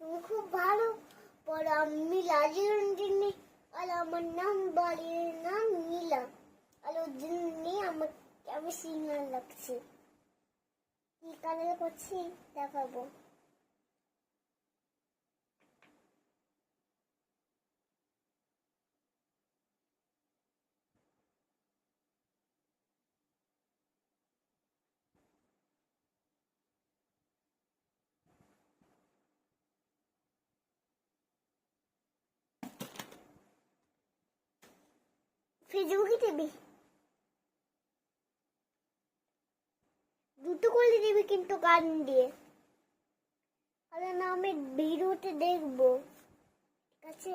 তুমি খুব ভালো পড়ো। আমি রাজরঞ্জিনী আর আমার নাম বাড়ির নাম নীলা। আর ওর জন্য আমি সিঙ্গার লাগছি। কি কালার করছি দেখাবো। ফেসবুকে দিবি, দুটো করে দিবি কিন্তু গান দিয়ে। আরে না, আমি ভিডিওতে দেখবো, ঠিক আছে?